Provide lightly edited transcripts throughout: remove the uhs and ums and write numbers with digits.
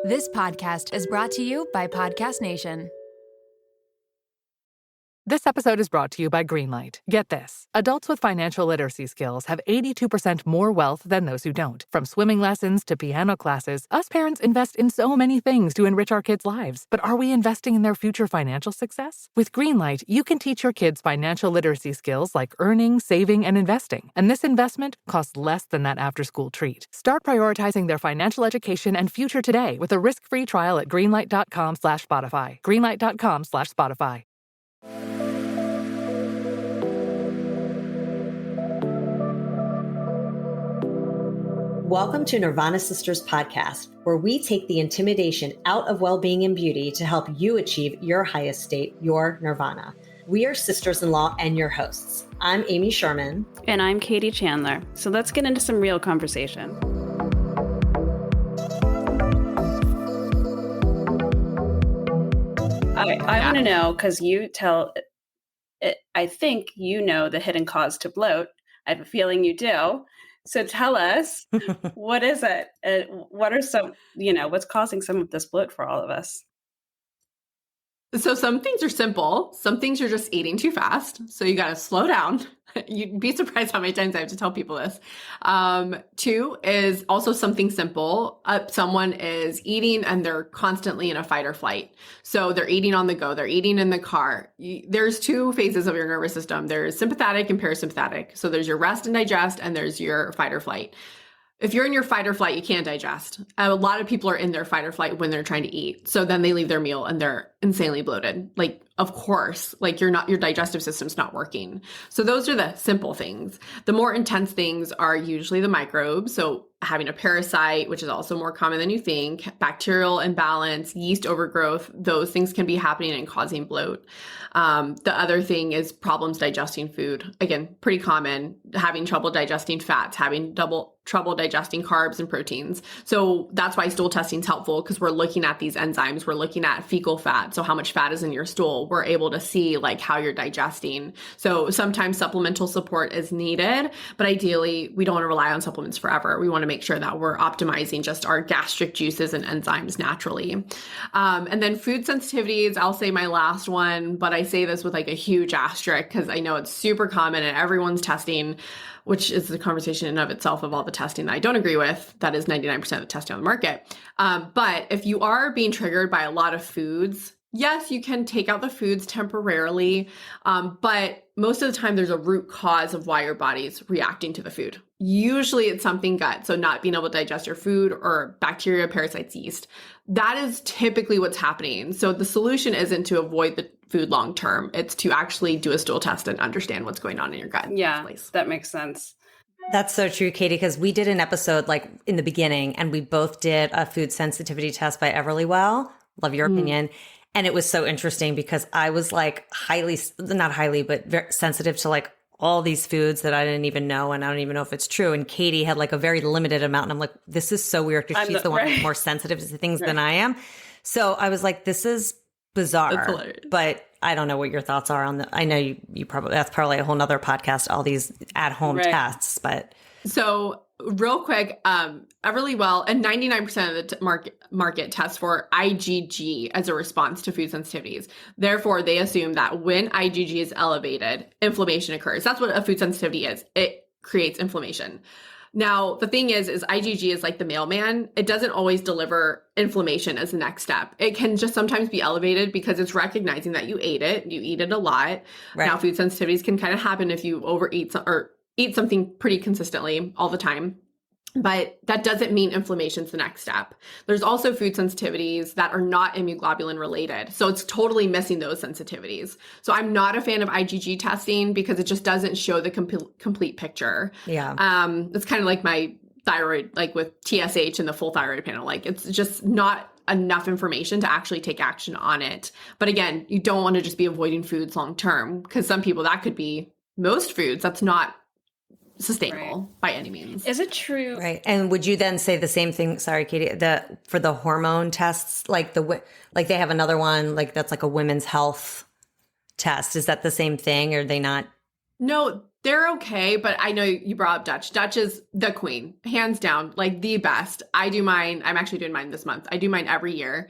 This podcast is brought to you by Podcast Nation. This episode is brought to you by Greenlight. Get this. Adults with financial literacy skills have 82% more wealth than those who don't. From swimming lessons to piano classes, us parents invest in so many things to enrich our kids' lives. But are we investing in their future financial success? With Greenlight, you can teach your kids financial literacy skills like earning, saving, and investing. And this investment costs less than that after-school treat. Start prioritizing their financial education and future today with a risk-free trial at greenlight.com/Spotify. Greenlight.com/Spotify. Welcome to Nirvana Sisters podcast, where we take the intimidation out of well-being and beauty to help you achieve your highest state, your nirvana. We are sisters-in-law and your hosts. I'm Amy Sherman. And I'm Katie Chandler. So let's get into some real conversation. I want to know, because I think you know the hidden cause to bloat. I have a feeling you do. So tell us, what is it? What are what's causing some of this bloat for all of us? So some things are simple. Some things you're just eating too fast. So you got to slow down. You'd be surprised how many times I have to tell people this. Two is also something simple. Someone is eating and they're constantly in a fight or flight. So they're eating on the go. They're eating in the car. There's two phases of your nervous system. There's sympathetic and parasympathetic. So there's your rest and digest, and there's your fight or flight. If you're in your fight or flight, you can't digest. A lot of people are in their fight or flight when they're trying to eat. So then they leave their meal and they're insanely bloated. Like, of course, like your digestive system's not working. So those are the simple things. The more intense things are usually the microbes. So having a parasite, which is also more common than you think, bacterial imbalance, yeast overgrowth, those things can be happening and causing bloat. The other thing is problems digesting food. Again, pretty common, having trouble digesting fats, having trouble digesting carbs and proteins. So that's why stool testing is helpful, because we're looking at these enzymes. We're looking at fecal fat. So how much fat is in your stool. We're able to see like how you're digesting. So sometimes supplemental support is needed, but ideally we don't want to rely on supplements forever. We want to make sure that we're optimizing just our gastric juices and enzymes naturally. And then food sensitivities, I'll say my last one, but I say this with like a huge asterisk because I know it's super common and everyone's testing, which is the conversation in and of itself of all the testing that I don't agree with. That is 99% of the testing on the market. But if you are being triggered by a lot of foods, yes, you can take out the foods temporarily, but most of the time there's a root cause of why your body's reacting to the food. Usually it's something gut, so not being able to digest your food or bacteria, parasites, yeast. That is typically what's happening. So the solution isn't to avoid the food long term. It's to actually do a stool test and understand what's going on in your gut. Yeah, that makes sense. That's so true, Katie, because we did an episode like in the beginning and we both did a food sensitivity test by Everlywell. Love your opinion. And it was so interesting because I was like not highly, but very sensitive to like all these foods that I didn't even know. And I don't even know if it's true. And Katie had like a very limited amount. And I'm like, this is so weird because she's the one who's more sensitive to things than I am. So I was like, this is bizarre, but I don't know what your thoughts are on I know you probably, that's probably a whole nother podcast, all these at-home tests, but. So real quick, Everlywell and 99% of the market tests for IgG as a response to food sensitivities. Therefore, they assume that when IgG is elevated, inflammation occurs. That's what a food sensitivity is. It creates inflammation. Now, the thing is IgG is like the mailman. It doesn't always deliver inflammation as the next step. It can just sometimes be elevated because it's recognizing that you ate it a lot. Right. Now, food sensitivities can kind of happen if you overeat or eat something pretty consistently all the time. But that doesn't mean inflammation's the next step. There's also food sensitivities that are not immunoglobulin related. So it's totally missing those sensitivities. So I'm not a fan of IgG testing because it just doesn't show the complete picture. Yeah. It's kind of like my thyroid, like with TSH and the full thyroid panel. Like it's just not enough information to actually take action on it. But again, you don't want to just be avoiding foods long term because some people that could be most foods. That's not sustainable by any means. Is it true? Right. And would you then say the same thing? Sorry, Katie, for the hormone tests, like they have another one, like that's like a women's health test. Is that the same thing? Or are they not No, they're okay, but I know you brought up Dutch. Dutch is the queen, hands down, like the best. I do mine. I'm actually doing mine this month. I do mine every year,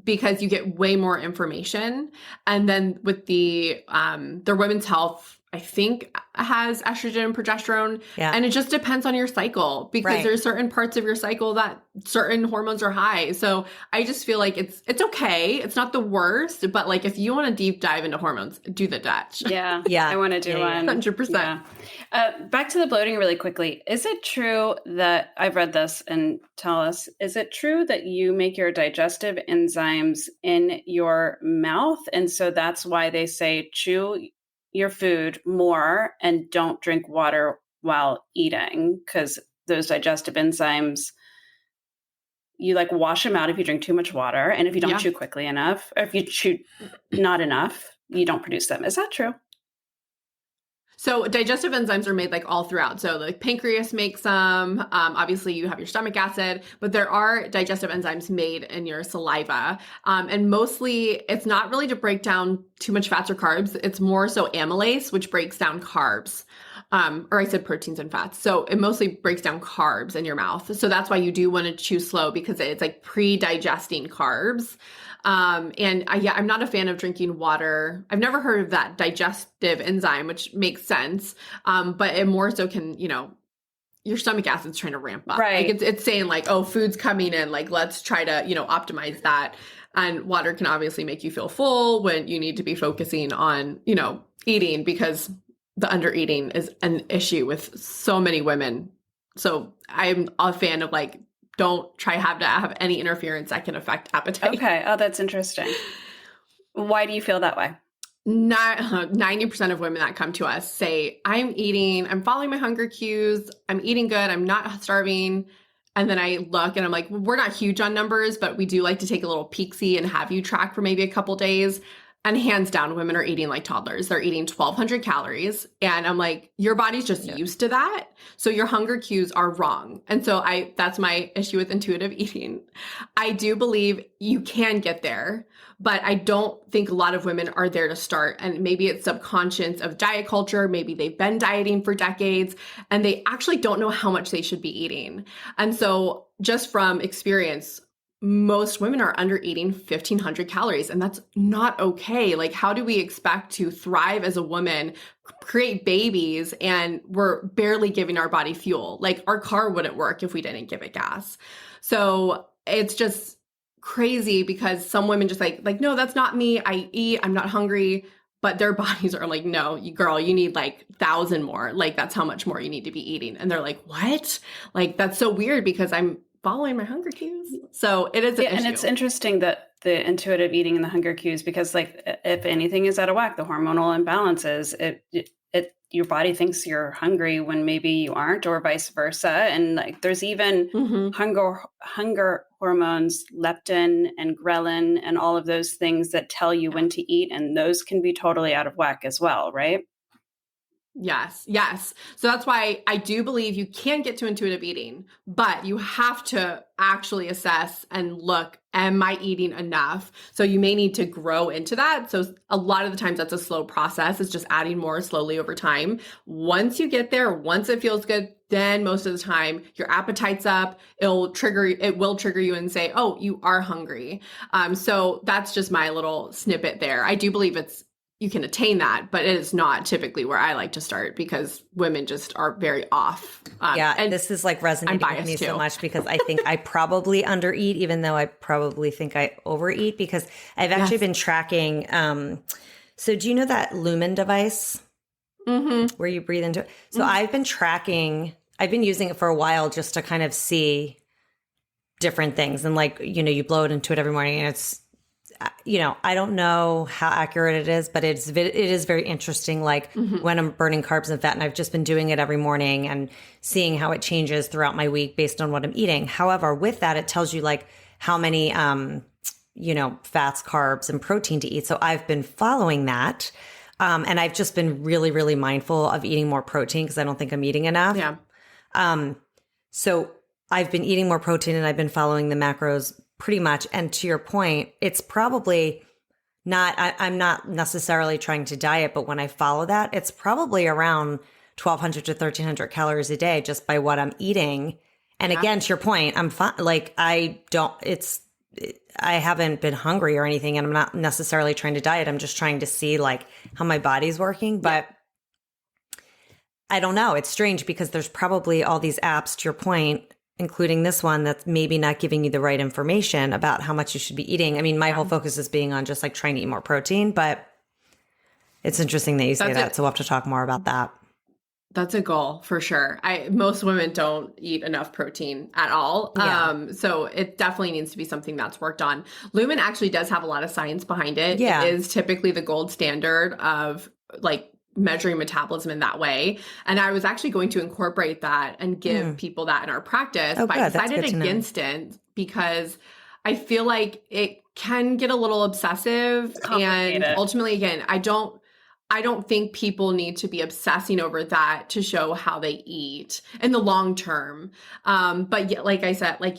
because you get way more information. And then with their women's health, I think has estrogen and progesterone, and it just depends on your cycle, because there's certain parts of your cycle that certain hormones are high. So I just feel like it's okay. It's not the worst, but like if you want to deep dive into hormones, do the Dutch. Yeah. I want to do one. 100%. Back to the bloating really quickly. Is it true that I've read this, and tell us, is it true that you make your digestive enzymes in your mouth? And so that's why they say chew your food more and don't drink water while eating, because those digestive enzymes, you like wash them out if you drink too much water. And if you don't chew quickly enough, or if you chew not enough, you don't produce them. Is that true? So digestive enzymes are made like all throughout. So like pancreas makes some, obviously you have your stomach acid, but there are digestive enzymes made in your saliva. And mostly it's not really to break down too much fats or carbs. It's more so amylase, which breaks down carbs. Or I said proteins and fats. So it mostly breaks down carbs in your mouth. So that's why you do want to chew slow, because it's like pre-digesting carbs. I'm not a fan of drinking water. I've never heard of that digestive enzyme, which makes sense. But it more so can, your stomach acid's trying to ramp up. Right. Like it's saying like, oh, food's coming in, like, let's try to, optimize that. And water can obviously make you feel full when you need to be focusing on, eating, because the under eating is an issue with so many women. So I'm a fan of like, don't try to have any interference that can affect appetite. Okay. Oh, that's interesting. Why do you feel that way? 90% of women that come to us say, I'm following my hunger cues. I'm eating good. I'm not starving. And then I look and I'm like, we're not huge on numbers, but we do like to take a little peek-see and have you track for maybe a couple days. And hands down, women are eating like toddlers. They're eating 1,200 calories. And I'm like, your body's just used to that. So your hunger cues are wrong. And so that's my issue with intuitive eating. I do believe you can get there, but I don't think a lot of women are there to start. And maybe it's subconscious of diet culture. Maybe they've been dieting for decades and they actually don't know how much they should be eating. And so just from experience, most women are under eating 1,500 calories, and that's not okay. Like, how do we expect to thrive as a woman, create babies, and we're barely giving our body fuel? Like, our car wouldn't work if we didn't give it gas. So it's just crazy, because some women just like, no, that's not me. I eat, I'm not hungry. But their bodies are like, no, girl, you need like 1,000 more. Like, that's how much more you need to be eating. And they're like, what? Like, that's so weird, because I'm following my hunger cues. So it is an issue. And it's interesting that the intuitive eating and the hunger cues, because like if anything is out of whack, the hormonal imbalances, your body thinks you're hungry when maybe you aren't, or vice versa. And like there's even hunger hormones, leptin and ghrelin and all of those things that tell you when to eat, and those can be totally out of whack as well, right? Yes. So that's why I do believe you can get to intuitive eating, but you have to actually assess and look, am I eating enough? So you may need to grow into that. So a lot of the times that's a slow process. It's just adding more slowly over time. Once you get there, once it feels good, then most of the time your appetite's up. It will trigger you and say, oh, you are hungry. So that's just my little snippet there. I do believe you can attain that, but it is not typically where I like to start, because women just are very off. And this is like resonating with me so much, because I think I probably undereat, even though I probably think I overeat, because I've actually been tracking. So do you know that Lumen device where you breathe into it? So I've been using it for a while just to kind of see different things. And like, you blow it into it every morning, and it's, I don't know how accurate it is, but it is very interesting. Like when I'm burning carbs and fat, and I've just been doing it every morning and seeing how it changes throughout my week based on what I'm eating. However, with that, it tells you like how many, fats, carbs, and protein to eat. So I've been following that. And I've just been really, really mindful of eating more protein, because I don't think I'm eating enough. Yeah. So I've been eating more protein, and I've been following the macros pretty much. And to your point, it's probably I'm not necessarily trying to diet, but when I follow that, it's probably around 1,200 to 1,300 calories a day just by what I'm eating. And again, to your point, I'm fine. Like I haven't been hungry or anything, and I'm not necessarily trying to diet. I'm just trying to see like how my body's working. But I don't know. It's strange because there's probably all these apps, to your point, including this one, that's maybe not giving you the right information about how much you should be eating. I mean, my whole focus is being on just like trying to eat more protein, but it's interesting that you say that. So we'll have to talk more about that. That's a goal for sure. Most women don't eat enough protein at all. Yeah. So it definitely needs to be something that's worked on. Lumen actually does have a lot of science behind it. Yeah. It is typically the gold standard of like measuring metabolism in that way. And I was actually going to incorporate that and give people that in our practice, but I decided against it because I feel like it can get a little obsessive. And ultimately, again, I don't think people need to be obsessing over that to show how they eat in the long term. But yeah, like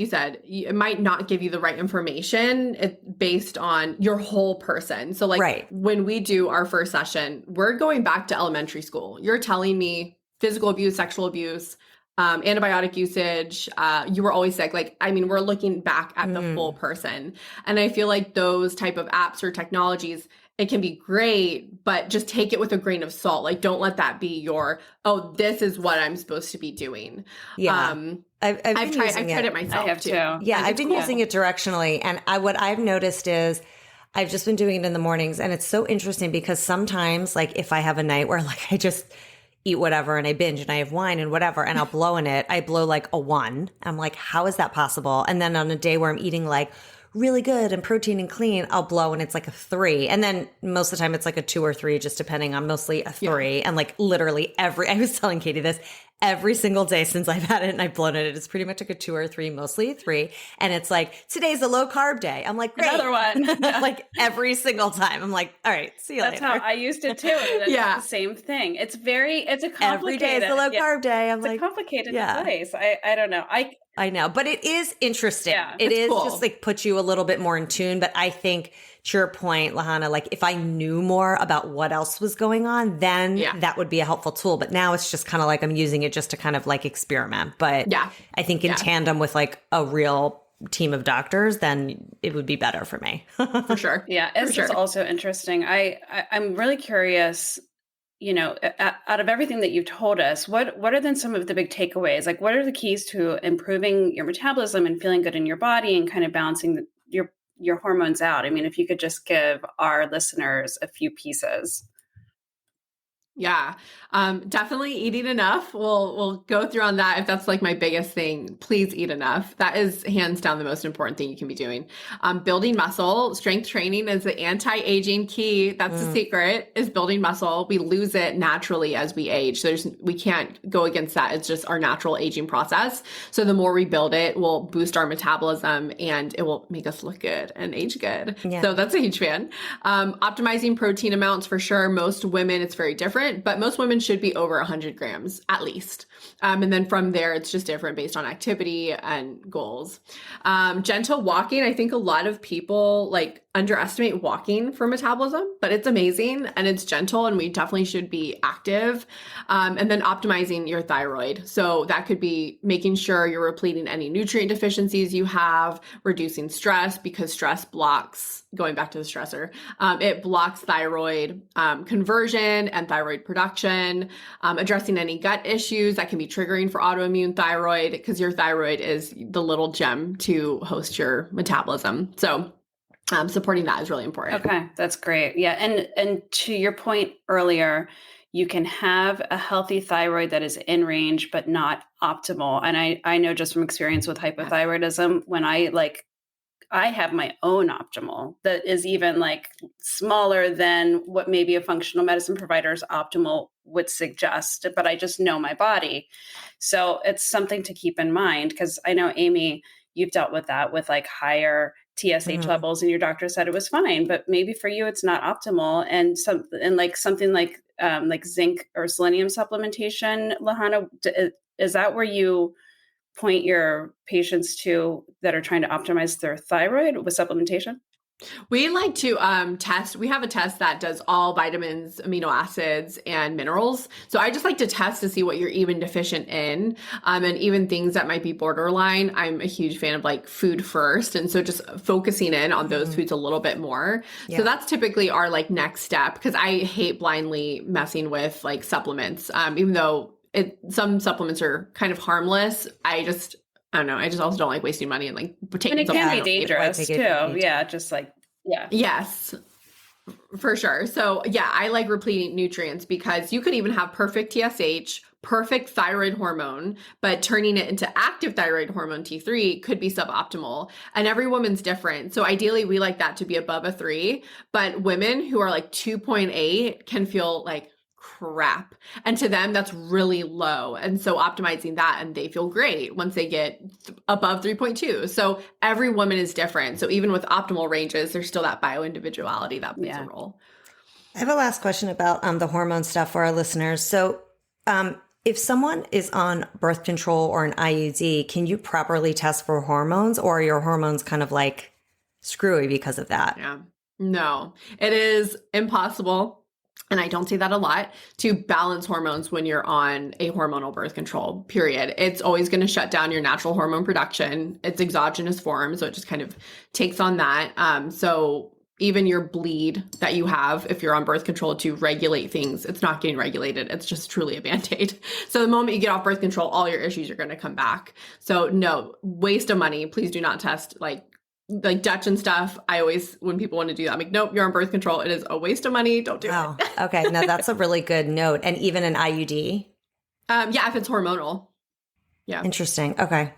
you said, it might not give you the right information based on your whole person. So like when we do our first session, we're going back to elementary school. You're telling me physical abuse, sexual abuse, antibiotic usage, you were always sick. Like, I mean, we're looking back at the full person. And I feel like those type of apps or technologies, it can be great, but just take it with a grain of salt. Like, don't let that be your, oh, this is what I'm supposed to be doing. Yeah. I've tried it myself. I have too. Yeah. I've been using it directionally. And what I've noticed is I've just been doing it in the mornings. And it's so interesting because sometimes, like, if I have a night where like I just eat whatever and I binge and I have wine and whatever and I'll blow in it, I blow like a 1. I'm like, how is that possible? And then on a day where I'm eating like really good and protein and clean, I'll blow and it's like a 3. And then most of the time it's like a 2 or 3, just depending on, mostly a 3. Yeah. And like literally I was telling Katie this, every single day since I've had it and I've blown it, it's pretty much like a 2 or 3, mostly a 3. And it's like, today's a low carb day. I'm like, great. Another one. Yeah. Like every single time. I'm like, all right, see you later. That's how I used it too. It's the same thing. It's a complicated. Every day is a low carb day. It's a complicated place. I don't know. I know, but it is interesting. Yeah, it is cool. Just like puts you a little bit more in tune. But I think to your point, Lahana, like if I knew more about what else was going on, then that would be a helpful tool. But now it's just kind of like I'm using it just to kind of like experiment. But I think in tandem with like a real team of doctors, then it would be better for me. For sure. Yeah. It's also interesting. I'm really curious, you know, out of everything that you've told us, what are then some of the big takeaways? Like, what are the keys to improving your metabolism and feeling good in your body and kind of balancing your hormones out? I mean, if you could just give our listeners a few pieces. Yeah, definitely eating enough. We'll go through on that. If that's like my biggest thing, please eat enough. That is hands down the most important thing you can be doing. Building muscle, strength training is the anti-aging key. That's the secret, is building muscle. We lose it naturally as we age. We can't go against that. It's just our natural aging process. So the more we build it, will boost our metabolism and it will make us look good and age good. Yeah. So that's a huge fan. Optimizing protein amounts for sure. Most women, it's very different. But most women should be over 100 grams at least. And then from there, it's just different based on activity and goals. Gentle walking. I think a lot of people like underestimate walking for metabolism, but it's amazing and it's gentle and we definitely should be active. And then optimizing your thyroid. So that could be making sure you're repleting any nutrient deficiencies you have, reducing stress because stress blocks, going back to the stressor, it blocks thyroid conversion and thyroid production, addressing any gut issues that can be triggering for autoimmune thyroid because your thyroid is the little gem to host your metabolism. So supporting that is really important. Okay, that's great. Yeah, and to your point earlier, you can have a healthy thyroid that is in range but not optimal. And I know just from experience with hypothyroidism, when I have my own optimal that is even like smaller than what maybe a functional medicine provider's optimal would suggest, but I just know my body. So it's something to keep in mind because I know, Amy, you've dealt with that with like higher TSH levels and your doctor said it was fine, but maybe for you it's not optimal. And something like zinc or selenium supplementation, Lahana, is that where you point your patients to that are trying to optimize their thyroid with supplementation? We like to test. We have a test that does all vitamins, amino acids, and minerals. So I just like to test to see what you're even deficient in, and even things that might be borderline. I'm a huge fan of like food first, and so just focusing in on those foods a little bit more. Yeah. So that's typically our like next step, because I hate blindly messing with like supplements, even though some supplements are kind of harmless. I don't know. I just also don't like wasting money and like taking. And it can be dangerous too. Yeah, just like Yes, for sure. So yeah, I like repleting nutrients because you could even have perfect TSH, perfect thyroid hormone, but turning it into active thyroid hormone T3 could be suboptimal. And every woman's different. So ideally, we like that to be above a 3. But women who are like 2.8 can feel like crap. And to them, that's really low. And so optimizing that, and they feel great once they get above 3.2. So every woman is different. So even with optimal ranges, there's still that bio-individuality that plays a role. I have a last question about the hormone stuff for our listeners. So if someone is on birth control or an IUD, can you properly test for hormones, or are your hormones kind of like screwy because of that? Yeah. No, it is impossible. And I don't say that a lot, to balance hormones when you're on a hormonal birth control, period. It's always going to shut down your natural hormone production. It's exogenous form, so it just kind of takes on that. So even your bleed that you have, if you're on birth control to regulate things, it's not getting regulated. It's just truly a Band-Aid. So the moment you get off birth control, all your issues are going to come back. So no, waste of money. Please do not test like Dutch and stuff. I always, when people want to do that, I'm like, nope, you're on birth control. It is a waste of money. Don't do it. Okay. No, that's a really good note. And even an IUD? Yeah, if it's hormonal. Yeah. Interesting. Okay.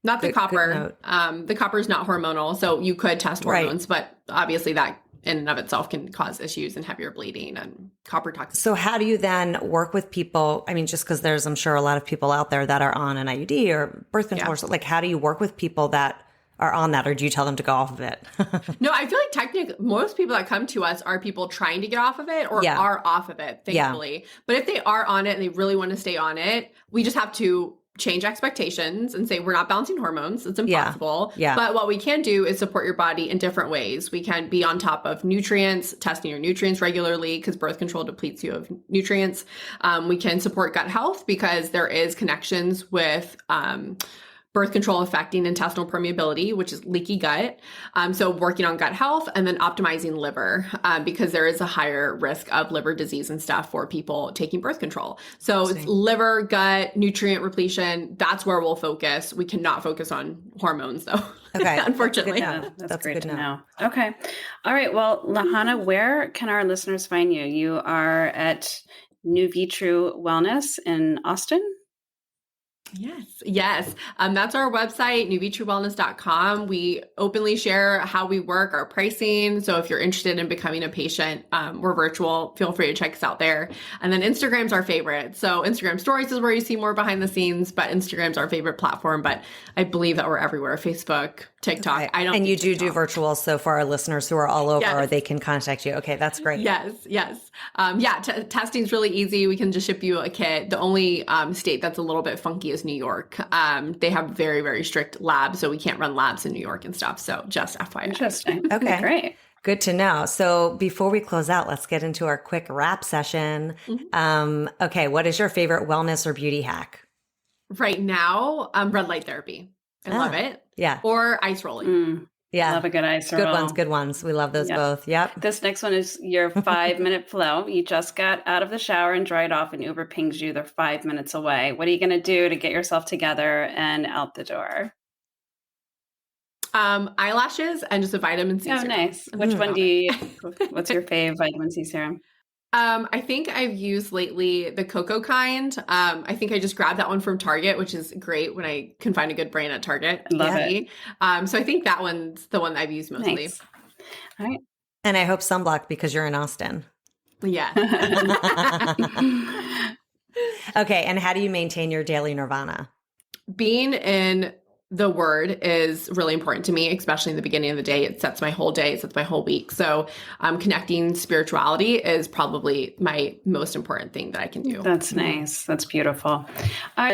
Not the copper. The copper is not hormonal. So you could test hormones, but obviously that in and of itself can cause issues and heavier bleeding and copper toxicity. So how do you then work with people? I mean, just because there's, I'm sure, a lot of people out there that are on an IUD or birth control. Yeah. Like, how do you work with people that are on that, or do you tell them to go off of it? No, I feel like technically most people that come to us are people trying to get off of it or are off of it, thankfully. Yeah. But if they are on it and they really want to stay on it, we just have to change expectations and say, we're not balancing hormones. It's impossible. Yeah. But what we can do is support your body in different ways. We can be on top of nutrients, testing your nutrients regularly, because birth control depletes you of nutrients. We can support gut health, because there is connections with birth control affecting intestinal permeability, which is leaky gut. So working on gut health, and then optimizing liver, because there is a higher risk of liver disease and stuff for people taking birth control. So it's liver, gut, nutrient repletion. That's where we'll focus. We cannot focus on hormones though. Okay. Unfortunately. That's great to know. Okay. All right. Well, Lahana, where can our listeners find you? You are at Nuvitru Wellness in Austin. Yes. That's our website, nuvitruwellness.com. We openly share how we work, our pricing. So if you're interested in becoming a patient, we're virtual. Feel free to check us out there. And then Instagram's our favorite. So Instagram stories is where you see more behind the scenes, but Instagram's our favorite platform. But I believe that we're everywhere. Facebook, TikTok. Okay. And you do virtual. So for our listeners who are all over, they can contact you. Okay. That's great. Yes. Testing is really easy. We can just ship you a kit. The only state that's a little bit funky is New York. They have very, very strict labs, so we can't run labs in New York and stuff. So just FYI. Interesting. Okay. Great. Good to know. So before we close out, let's get into our quick wrap session. Okay. What is your favorite wellness or beauty hack? Right now, red light therapy. I love it. Yeah. Or ice rolling. Yeah. Love a good ice roll. Good ones. We love those both. Yep. This next one is your 5-minute flow. You just got out of the shower and dried off, and Uber pings you. They're 5 minutes away. What are you going to do to get yourself together and out the door? Eyelashes and just a vitamin C serum. Nice. Which one what's your fave vitamin C serum? I think I've used lately the cocoa kind. I think I just grabbed that one from Target, which is great when I can find a good brand at Target. Love it. So I think that one's the one I've used mostly. Nice. All right. And I hope sunblock, because you're in Austin. Yeah. Okay. And how do you maintain your daily nirvana? Being in the word is really important to me, especially in the beginning of the day. It sets my whole day, it sets my whole week. So connecting spirituality is probably my most important thing that I can do. That's nice. That's beautiful.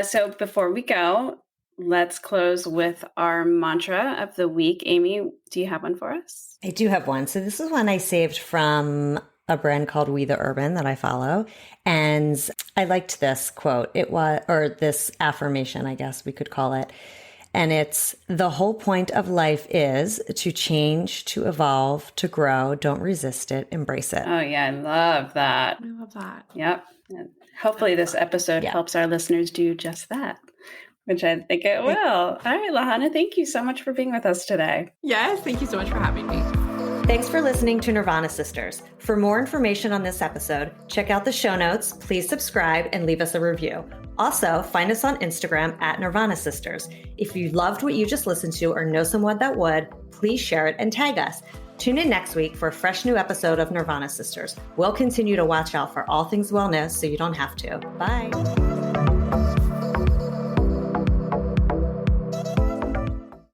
So before we go, let's close with our mantra of the week. Amy, do you have one for us? I do have one. So this is one I saved from a brand called We the Urban that I follow. And I liked this quote. Or this affirmation, I guess we could call it. And it's, the whole point of life is to change, to evolve, to grow. Don't resist it. Embrace it. Oh, yeah. I love that. I love that. Yep. And hopefully this episode helps our listeners do just that, which I think it will. All right, Lahana, thank you so much for being with us today. Yes, thank you so much for having me. Thanks for listening to Nirvana Sisters. For more information on this episode, check out the show notes, please subscribe, and leave us a review. Also, find us on Instagram at Nirvana Sisters. If you loved what you just listened to or know someone that would, please share it and tag us. Tune in next week for a fresh new episode of Nirvana Sisters. We'll continue to watch out for all things wellness so you don't have to. Bye.